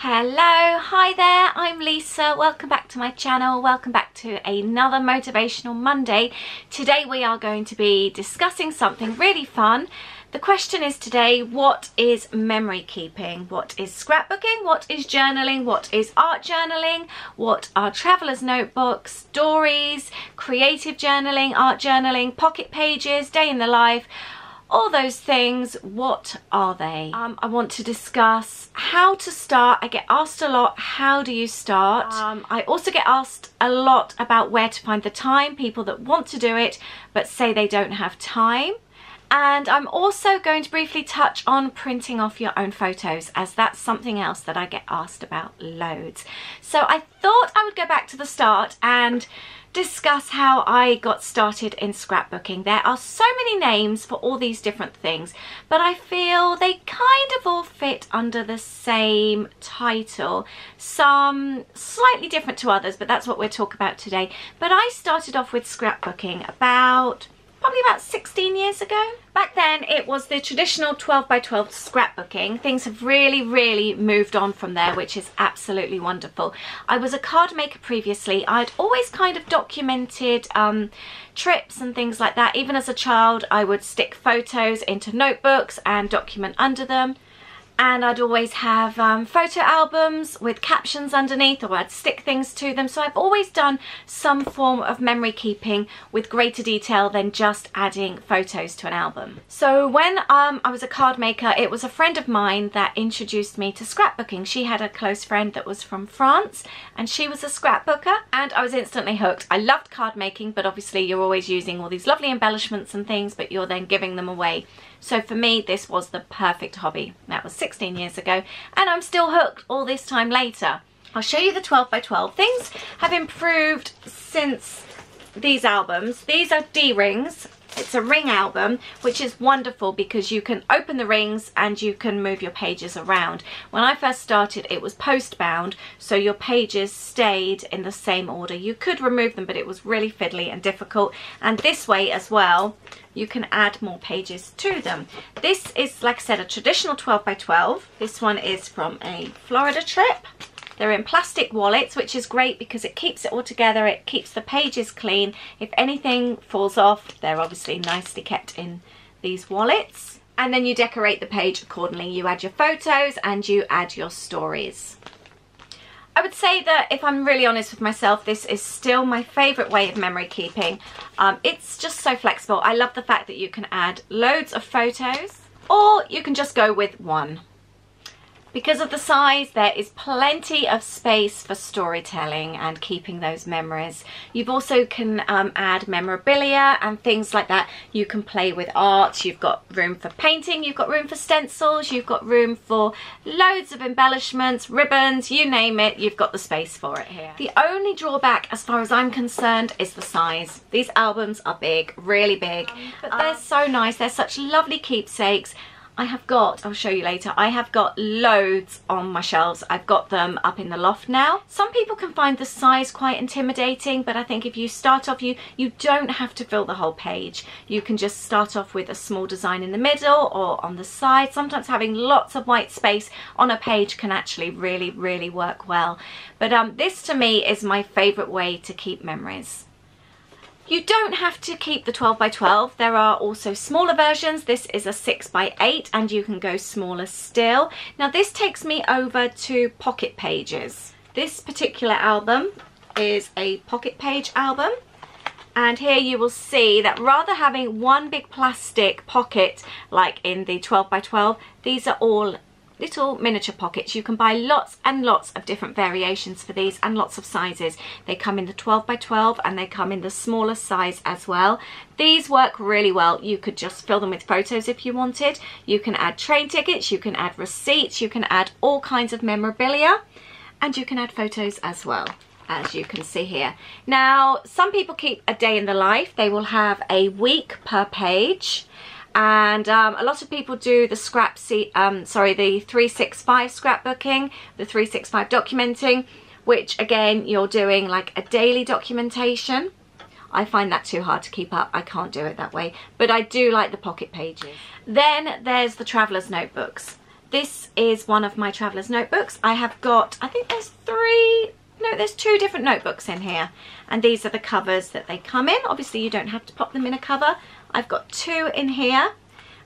Hello, hi there, I'm Lisa. Welcome back to my channel. Welcome back to another Motivational Monday. Today we are going to be discussing something really fun. The question is today, what is memory keeping? What is scrapbooking? What is journaling? What is art journaling? What are traveller's notebooks, stories, creative journaling, art journaling, pocket pages, day in the life? All those things, what are they? I want to discuss how to start. I get asked a lot, how do you start? I also get asked a lot about where to find the time, people that want to do it but say they don't have time. And I'm also going to briefly touch on printing off your own photos, as that's something else that I get asked about loads. So I thought I would go back to the start and discuss how I got started in scrapbooking. There are so many names for all these different things, but I feel they kind of all fit under the same title. Some slightly different to others, but that's what we'll talk about today. But I started off with scrapbooking probably about 16 years ago. Back then it was the traditional 12 by 12 scrapbooking. Things have really moved on from there, which is absolutely wonderful. I was a card maker previously. I'd always kind of documented trips and things like that. Even as a child I would stick photos into notebooks and document under them. And I'd always have photo albums with captions underneath, or I'd stick things to them. So I've always done some form of memory keeping with greater detail than just adding photos to an album. So when I was a card maker, it was a friend of mine that introduced me to scrapbooking. She had a close friend that was from France and she was a scrapbooker, and I was instantly hooked. I loved card making, but obviously you're always using all these lovely embellishments and things, but you're then giving them away. So for me, this was the perfect hobby. That was 16 years ago, and I'm still hooked all this time later. I'll show you the 12 by 12. Things have improved since these albums. These are D-rings. It's a ring album, which is wonderful because you can open the rings and you can move your pages around. When I first started, it was post-bound, so your pages stayed in the same order. You could remove them, but it was really fiddly and difficult. And this way as well, you can add more pages to them. This is, like I said, a traditional 12 by 12. This one is from a Florida trip. They're in plastic wallets, which is great because it keeps it all together. It keeps the pages clean. If anything falls off, they're obviously nicely kept in these wallets. And then you decorate the page accordingly. You add your photos and you add your stories. I would say that if I'm really honest with myself, this is still my favourite way of memory keeping. It's just so flexible. I love the fact that you can add loads of photos, or you can just go with one. Because of the size, there is plenty of space for storytelling and keeping those memories. You've also can add memorabilia and things like that. You can play with art. You've got room for painting. You've got room for stencils. You've got room for loads of embellishments, ribbons, you name it. You've got the space for it here. The only drawback, as far as I'm concerned, is the size. These albums are big, really big, but they're so nice. They're such lovely keepsakes. I'll show you later, I have got loads on my shelves. I've got them up in the loft now. Some people can find the size quite intimidating, but I think if you start off, you don't have to fill the whole page. You can just start off with a small design in the middle or on the side. Sometimes having lots of white space on a page can actually really work well. But this to me is my favourite way to keep memories. You don't have to keep the 12 by 12. There are also smaller versions. This is a 6 by 8 and you can go smaller still. Now this takes me over to pocket pages. This particular album is a pocket page album. And here you will see that rather having one big plastic pocket like in the 12 by 12, these are all little miniature pockets. You can buy lots and lots of different variations for these and lots of sizes. They come in the 12 by 12 and they come in the smaller size as well. These work really well. You could just fill them with photos if you wanted. You can add train tickets, you can add receipts, you can add all kinds of memorabilia, and you can add photos as well, as you can see here. Now, some people keep a day in the life. They will have a week per page. And a lot of people do the the 365 scrapbooking, the 365 documenting, which again, you're doing like a daily documentation. I find that too hard to keep up. I can't do it that way, but I do like the pocket pages. Then there's the traveller's notebooks. This is one of my traveler's notebooks. I have got, I think there's there's 2 different notebooks in here, and these are the covers that they come in. Obviously you don't have to pop them in a cover. I've got 2 in here,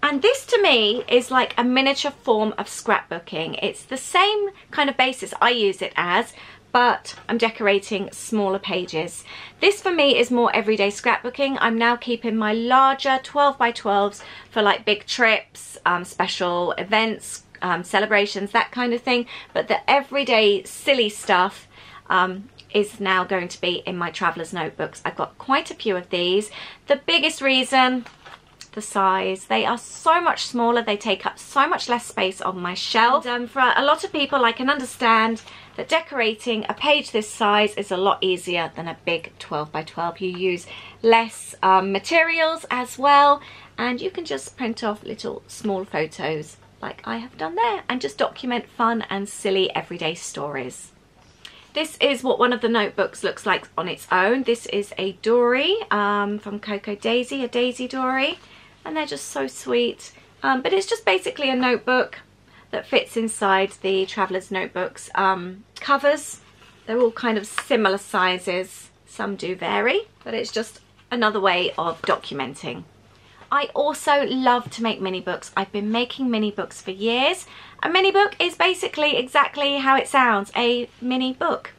and this to me is like a miniature form of scrapbooking. It's the same kind of basis I use it as, but I'm decorating smaller pages. This for me is more everyday scrapbooking. I'm now keeping my larger 12 by 12s for like big trips, special events, celebrations, that kind of thing, but the everyday silly stuff is now going to be in my traveler's notebooks. I've got quite a few of these. The biggest reason, the size. They are so much smaller, they take up so much less space on my shelf. And for a lot of people, I can understand that decorating a page this size is a lot easier than a big 12 by 12. You use less materials as well, and you can just print off little small photos like I have done there and just document fun and silly everyday stories. This is what one of the notebooks looks like on its own. This is a dory from Coco Daisy, a daisy dory, and they're just so sweet. But it's just basically a notebook that fits inside the traveler's notebooks covers. They're all kind of similar sizes. Some do vary, but it's just another way of documenting. I also love to make mini books. I've been making mini books for years. A mini book is basically exactly how it sounds, a mini book.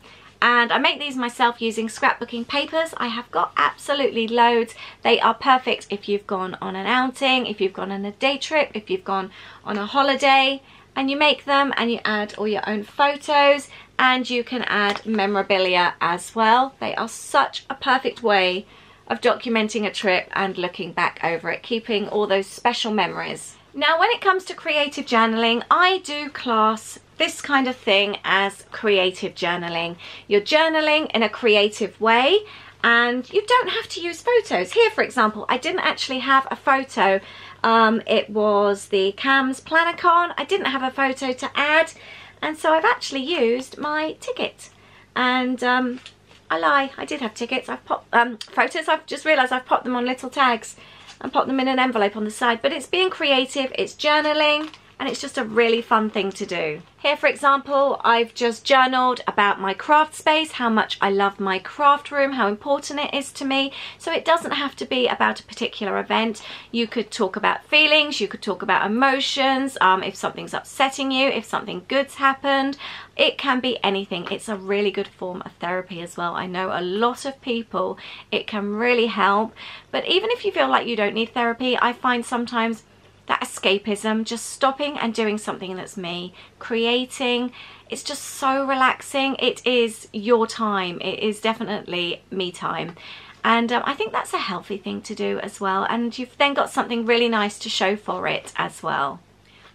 And I make these myself using scrapbooking papers. I have got absolutely loads. They are perfect if you've gone on an outing, if you've gone on a day trip, if you've gone on a holiday, and you make them and you add all your own photos, and you can add memorabilia as well. They are such a perfect way of documenting a trip and looking back over it, keeping all those special memories. Now, when it comes to creative journaling, I do class this kind of thing as creative journaling. You're journaling in a creative way, and you don't have to use photos. Here, for example, I didn't actually have a photo. It was the CAMS Planner-Con. I didn't have a photo to add, and so I've actually used my ticket. And I lie, I did have tickets. I've popped photos. I've just realised I've popped them on little tags and popped them in an envelope on the side. But it's being creative, it's journaling, and it's just a really fun thing to do. Here, for example, I've just journaled about my craft space, how much I love my craft room, how important it is to me. So it doesn't have to be about a particular event. You could talk about feelings, you could talk about emotions, if something's upsetting you, if something good's happened. It can be anything. It's a really good form of therapy as well. I know a lot of people, it can really help. But even if you feel like you don't need therapy, I find sometimes that escapism, just stopping and doing something that's me, creating, it's just so relaxing. It is your time. It is definitely me time. And I think that's a healthy thing to do as well. And you've then got something really nice to show for it as well.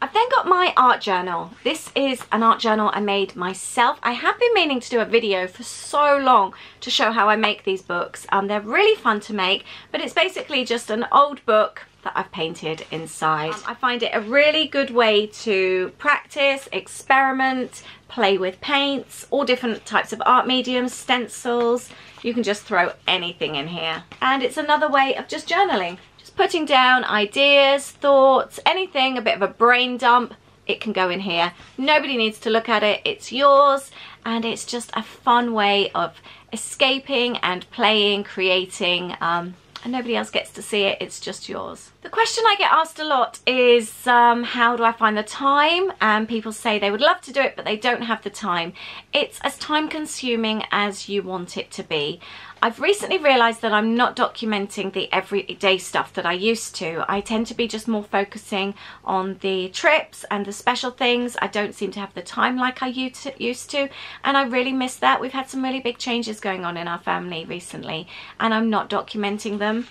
I've then got my art journal. This is an art journal I made myself. I have been meaning to do a video for so long to show how I make these books. They're really fun to make, but it's basically just an old book that I've painted inside. I find it a really good way to practice, experiment, play with paints, all different types of art mediums, stencils. You can just throw anything in here. And it's another way of just journaling. Just putting down ideas, thoughts, anything, a bit of a brain dump, it can go in here. Nobody needs to look at it, it's yours. And it's just a fun way of escaping and playing, creating, and nobody else gets to see it, it's just yours. The question I get asked a lot is how do I find the time? And people say they would love to do it, but they don't have the time. It's as time consuming as you want it to be. I've recently realised that I'm not documenting the everyday stuff that I used to. I tend to be just more focusing on the trips and the special things. I don't seem to have the time like I used to, and I really miss that. We've had some really big changes going on in our family recently, and I'm not documenting them.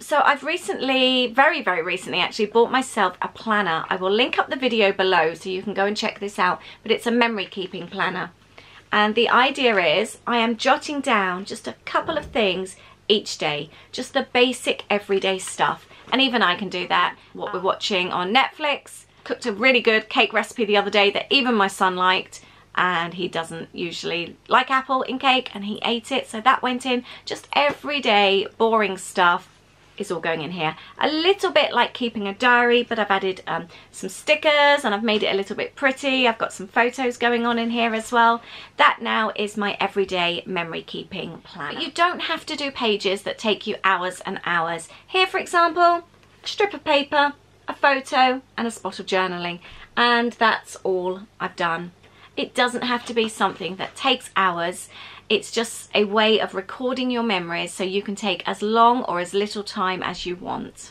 So I've recently, very recently actually, bought myself a planner. I will link up the video below so you can go and check this out, but it's a memory keeping planner. And the idea is I am jotting down just a couple of things each day, just the basic everyday stuff. And even I can do that. What we're watching on Netflix. Cooked a really good cake recipe the other day that even my son liked, and he doesn't usually like apple in cake, and he ate it, so that went in. Just everyday boring stuff is all going in here. A little bit like keeping a diary, but I've added some stickers and I've made it a little bit pretty. I've got some photos going on in here as well. That now is my everyday memory keeping planner. But you don't have to do pages that take you hours and hours. Here, for example, a strip of paper, a photo and a spot of journaling, and that's all I've done. It doesn't have to be something that takes hours. It's just a way of recording your memories so you can take as long or as little time as you want.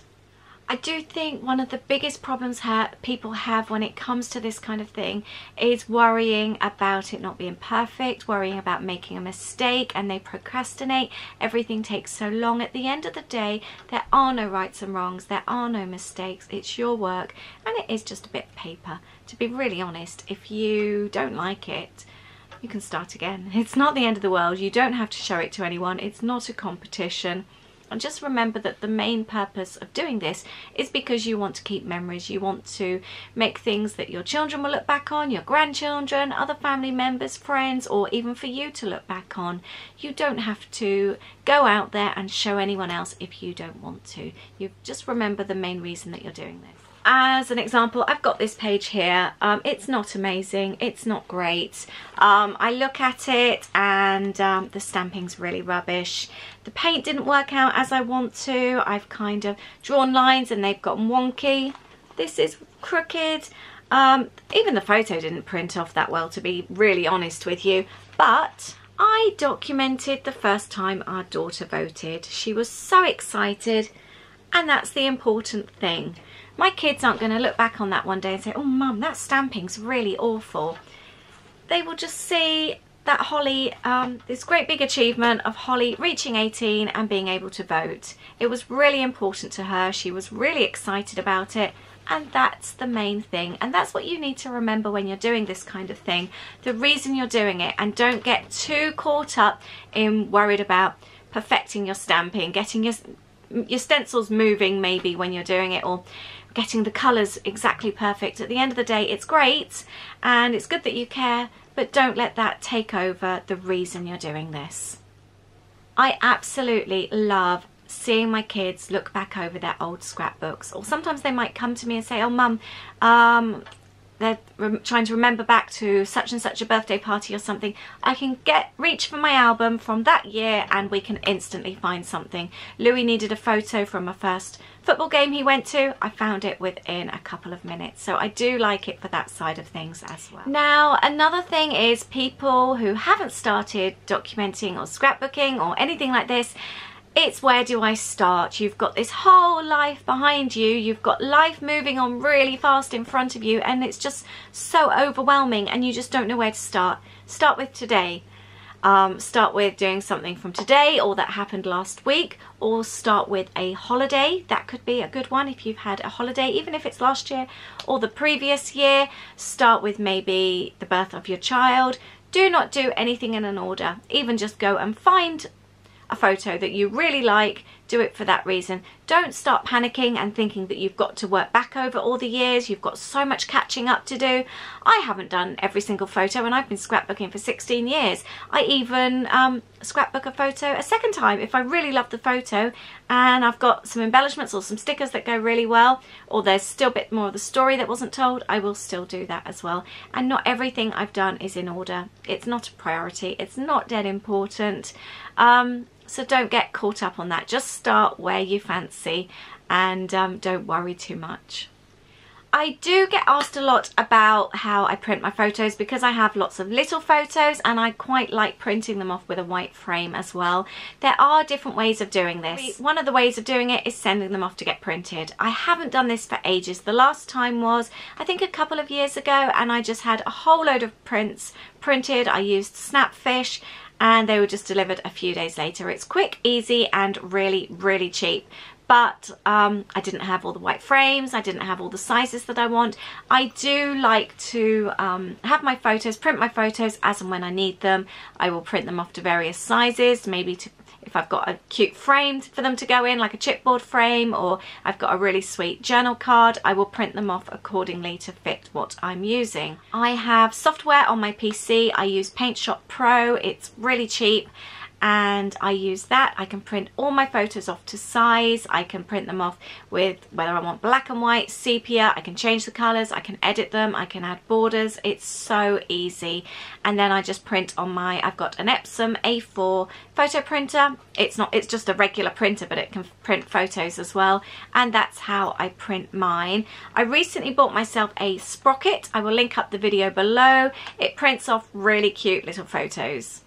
I do think one of the biggest problems people have when it comes to this kind of thing is worrying about it not being perfect, worrying about making a mistake, and they procrastinate. Everything takes so long. At the end of the day, there are no rights and wrongs, there are no mistakes. It's your work and it is just a bit of paper. To be really honest, if you don't like it, you can start again. It's not the end of the world. You don't have to show it to anyone. It's not a competition. And just remember that the main purpose of doing this is because you want to keep memories. You want to make things that your children will look back on, your grandchildren, other family members, friends, or even for you to look back on. You don't have to go out there and show anyone else if you don't want to. You just remember the main reason that you're doing this. As an example, I've got this page here. It's not amazing, it's not great. I look at it and the stamping's really rubbish. The paint didn't work out as I want to. I've kind of drawn lines and they've gotten wonky. This is crooked. Even the photo didn't print off that well, to be really honest with you. But I documented the first time our daughter voted. She was so excited, and that's the important thing. My kids aren't going to look back on that one day and say, oh mum, that stamping's really awful. They will just see that Holly, this great big achievement of Holly reaching 18 and being able to vote. It was really important to her. She was really excited about it, and that's the main thing. And that's what you need to remember when you're doing this kind of thing, the reason you're doing it, and don't get too caught up in worried about perfecting your stamping, getting your stencils moving maybe when you're doing it, or getting the colours exactly perfect. At the end of the day, it's great and it's good that you care, but don't let that take over the reason you're doing this. I absolutely love seeing my kids look back over their old scrapbooks, or sometimes they might come to me and say, oh mum, they're trying to remember back to such and such a birthday party or something. I can reach for my album from that year and we can instantly find something. Louis needed a photo from a first football game he went to. I found it within a couple of minutes. So I do like it for that side of things as well. Now, another thing is people who haven't started documenting or scrapbooking or anything like this, it's where do I start? You've got this whole life behind you, you've got life moving on really fast in front of you, and it's just so overwhelming and you just don't know where to start. Start with today. Start with doing something from today or that happened last week, or start with a holiday. That could be a good one if you've had a holiday, even if it's last year or the previous year. Start with maybe the birth of your child. Do not do anything in an order. Even just go and find a photo that you really like, do it for that reason. Don't start panicking and thinking that you've got to work back over all the years. You've got so much catching up to do. I haven't done every single photo and I've been scrapbooking for 16 years. I even scrapbook a photo a second time if I really love the photo and I've got some embellishments or some stickers that go really well, or there's still a bit more of the story that wasn't told. I will still do that as well. And not everything I've done is in order. It's not a priority. It's not dead important. So don't get caught up on that. Just start where you fancy and don't worry too much. I do get asked a lot about how I print my photos because I have lots of little photos and I quite like printing them off with a white frame as well. There are different ways of doing this. One of the ways of doing it is sending them off to get printed. I haven't done this for ages. The last time was, I think, a couple of years ago, and I just had a whole load of prints printed. I used Snapfish and they were just delivered a few days later. It's quick, easy, and really, really cheap. But I didn't have all the white frames, I didn't have all the sizes that I want. I do like to have my photos, print my photos as and when I need them. I will print them off to various sizes, maybe if I've got a cute frame for them to go in, like a chipboard frame, or I've got a really sweet journal card, I will print them off accordingly to fit what I'm using. I have software on my PC. I use Paint Shop Pro. It's really cheap and I use that. I can print all my photos off to size. I can print them off with whether I want black and white, sepia. I can change the colors, I can edit them, I can add borders. It's so easy. And then I just print on I've got an Epsom A4 photo printer. It's just a regular printer, but it can print photos as well, and that's how I print mine. I recently bought myself a sprocket. I will link up the video below. It prints off really cute little photos.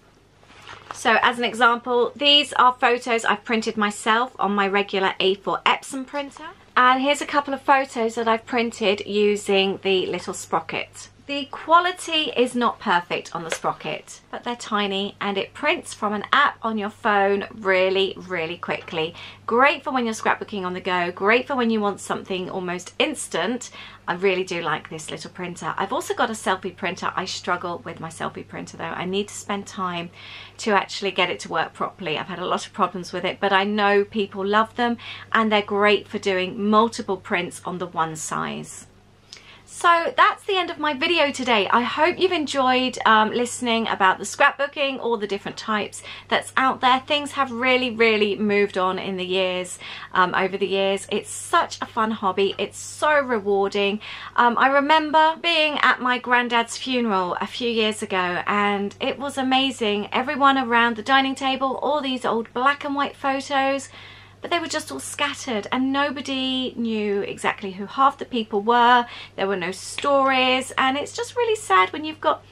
So as an example, these are photos I've printed myself on my regular A4 Epsom printer. And here's a couple of photos that I've printed using the little sprocket. The quality is not perfect on the sprocket, but they're tiny and it prints from an app on your phone really, really quickly. Great for when you're scrapbooking on the go, great for when you want something almost instant. I really do like this little printer. I've also got a selfie printer. I struggle with my selfie printer though. I need to spend time to actually get it to work properly. I've had a lot of problems with it, but I know people love them and they're great for doing multiple prints on the one size. So that's the end of my video today. I hope you've enjoyed listening about the scrapbooking, all the different types that's out there. Things have really, really moved on in the years, over the years. It's such a fun hobby. It's so rewarding. I remember being at my granddad's funeral a few years ago and it was amazing. Everyone around the dining table, all these old black and white photos, but they were just all scattered and nobody knew exactly who half the people were. There were no stories, and it's just really sad when you've got,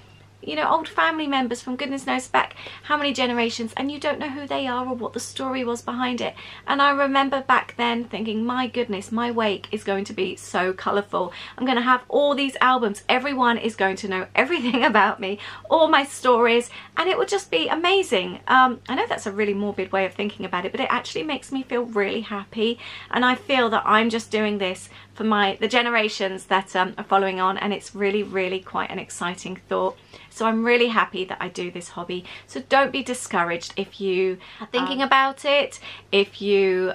you know, old family members from goodness knows back how many generations and you don't know who they are or what the story was behind it. And I remember back then thinking, my goodness, my wake is going to be so colourful. I'm going to have all these albums. Everyone is going to know everything about me, all my stories, and it would just be amazing. I know that's a really morbid way of thinking about it, but it actually makes me feel really happy, and I feel that I'm just doing this for the generations that are following on, and it's really, really quite an exciting thought. So I'm really happy that I do this hobby. So don't be discouraged if you are thinking about it, if you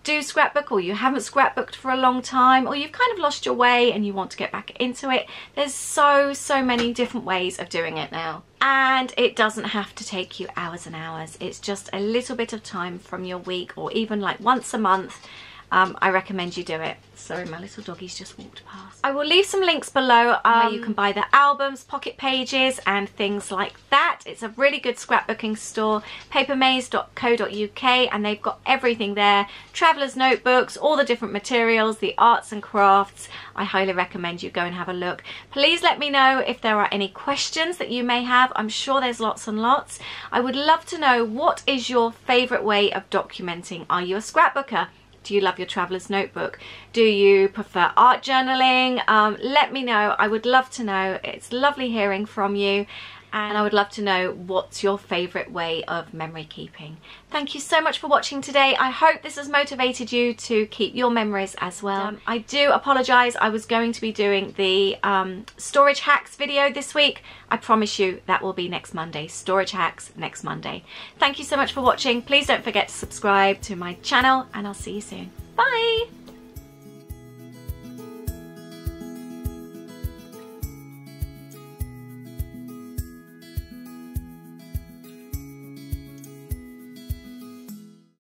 do scrapbook or you haven't scrapbooked for a long time, or you've kind of lost your way and you want to get back into it. There's so many different ways of doing it now. And it doesn't have to take you hours and hours. It's just a little bit of time from your week, or even like once a month. I recommend you do it. Sorry, my little doggy's just walked past. I will leave some links below where you can buy the albums, pocket pages and things like that. It's a really good scrapbooking store, papermaze.co.uk, and they've got everything there. Traveller's notebooks, all the different materials, the arts and crafts. I highly recommend you go and have a look. Please let me know if there are any questions that you may have. I'm sure there's lots and lots. I would love to know, what is your favourite way of documenting? Are you a scrapbooker? Do you love your traveller's notebook? Do you prefer art journaling? Let me know. I would love to know. It's lovely hearing from you, and I would love to know what's your favourite way of memory keeping. Thank you so much for watching today. I hope this has motivated you to keep your memories as well. I do apologise. I was going to be doing the storage hacks video this week. I promise you that will be next Monday. Storage hacks next Monday. Thank you so much for watching. Please don't forget to subscribe to my channel, and I'll see you soon. Bye!